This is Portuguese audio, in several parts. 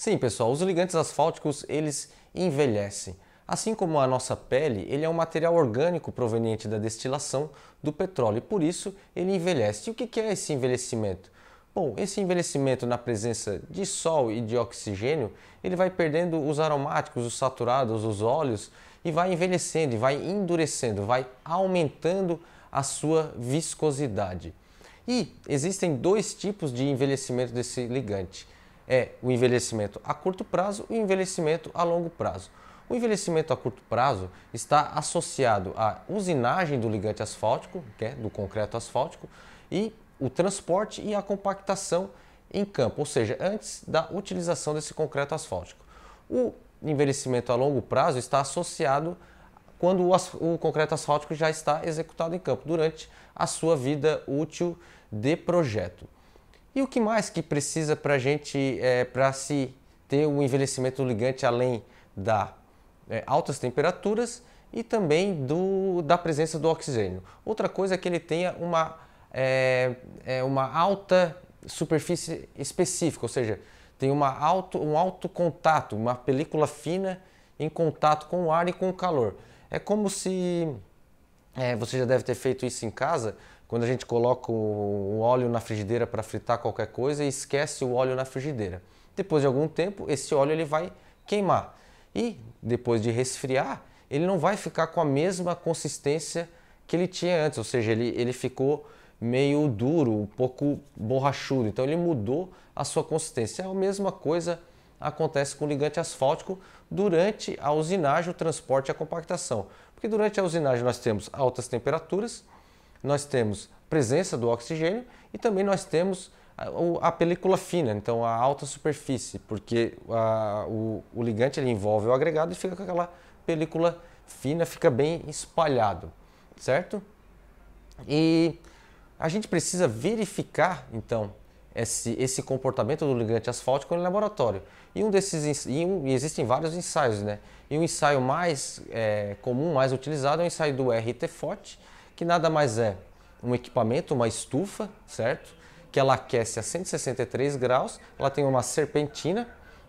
Sim, pessoal, os ligantes asfálticos, eles envelhecem. Assim como a nossa pele, ele é um material orgânico proveniente da destilação do petróleo e por isso ele envelhece. E o que é esse envelhecimento? Bom, esse envelhecimento na presença de sol e de oxigênio, ele vai perdendo os aromáticos, os saturados, os óleos e vai envelhecendo, e vai endurecendo, vai aumentando a sua viscosidade. E existem dois tipos de envelhecimento desse ligante. É o envelhecimento a curto prazo e o envelhecimento a longo prazo. O envelhecimento a curto prazo está associado à usinagem do ligante asfáltico, que é do concreto asfáltico, e o transporte e a compactação em campo, ou seja, antes da utilização desse concreto asfáltico. O envelhecimento a longo prazo está associado quando o concreto asfáltico já está executado em campo, durante a sua vida útil de projeto. E o que mais que precisa para a gente, para se ter o envelhecimento do ligante além da altas temperaturas e também da presença do oxigênio? Outra coisa é que ele tenha uma alta superfície específica, ou seja, tem um alto contato, uma película fina em contato com o ar e com o calor. É como se, você já deve ter feito isso em casa, quando a gente coloca o óleo na frigideira para fritar qualquer coisa e esquece o óleo na frigideira. Depois de algum tempo, esse óleo ele vai queimar e depois de resfriar, ele não vai ficar com a mesma consistência que ele tinha antes, ou seja, ele ficou meio duro, um pouco borrachudo, então ele mudou a sua consistência. A mesma coisa acontece com o ligante asfáltico durante a usinagem, o transporte e a compactação. Porque durante a usinagem nós temos altas temperaturas, nós temos presença do oxigênio e também nós temos a película fina, então a alta superfície, porque o ligante ele envolve o agregado e fica com aquela película fina, fica bem espalhado, certo? E a gente precisa verificar, então, esse comportamento do ligante asfáltico no laboratório. E existem vários ensaios, né? E o ensaio mais comum, mais utilizado é o ensaio do RT-FOT, que nada mais é um equipamento, uma estufa, certo? Que ela aquece a 163 graus, ela tem uma serpentina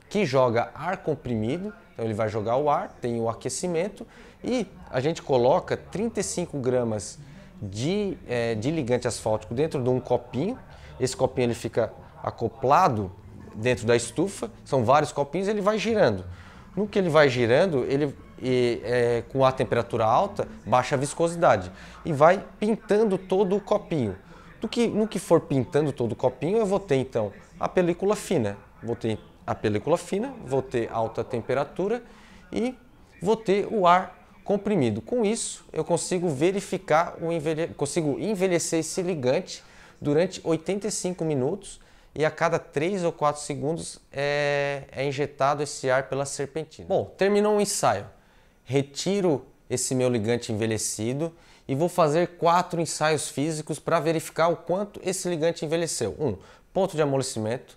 que joga ar comprimido, então ele vai jogar o ar, tem o aquecimento e a gente coloca 35 gramas de ligante asfáltico dentro de um copinho. Esse copinho ele fica acoplado dentro da estufa, são vários copinhos, ele vai girando. No que ele vai girando, com a temperatura alta, baixa a viscosidade e vai pintando todo o copinho. No que for pintando todo o copinho, eu vou ter então a película fina. Vou ter a película fina, vou ter alta temperatura e vou ter o ar comprimido. Com isso, eu consigo verificar, consigo envelhecer esse ligante durante 85 minutos e a cada 3 ou 4 segundos é injetado esse ar pela serpentina. Bom, terminou o ensaio. Retiro esse meu ligante envelhecido e vou fazer 4 ensaios físicos para verificar o quanto esse ligante envelheceu. Ponto de amolecimento,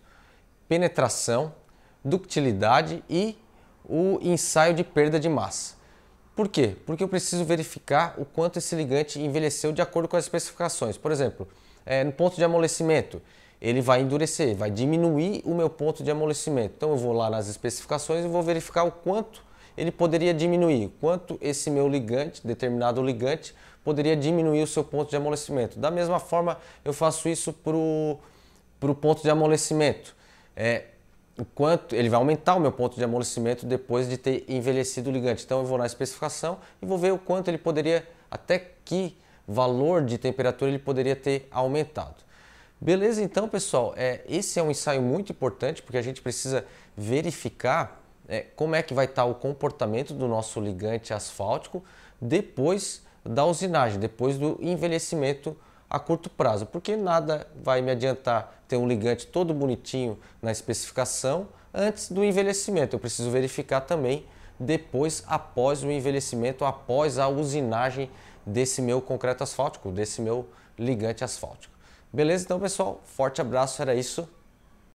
penetração, ductilidade e o ensaio de perda de massa. Por quê? Porque eu preciso verificar o quanto esse ligante envelheceu de acordo com as especificações. Por exemplo, no ponto de amolecimento, ele vai endurecer, vai diminuir o meu ponto de amolecimento. Então eu vou lá nas especificações e vou verificar o quanto ele poderia diminuir, quanto esse meu ligante, determinado ligante, poderia diminuir o seu ponto de amolecimento. Da mesma forma, eu faço isso para o ponto de amolecimento. O quanto ele vai aumentar o meu ponto de amolecimento depois de ter envelhecido o ligante. Então eu vou na especificação e vou ver o quanto ele poderia, até que valor de temperatura ele poderia ter aumentado. Beleza? Então, pessoal, esse é um ensaio muito importante porque a gente precisa verificar como é que vai estar o comportamento do nosso ligante asfáltico depois da usinagem, depois do envelhecimento a curto prazo, porque nada vai me adiantar ter um ligante todo bonitinho na especificação antes do envelhecimento. Eu preciso verificar também depois, após o envelhecimento, após a usinagem desse meu concreto asfáltico, desse meu ligante asfáltico. Beleza? Então, pessoal, forte abraço, era isso.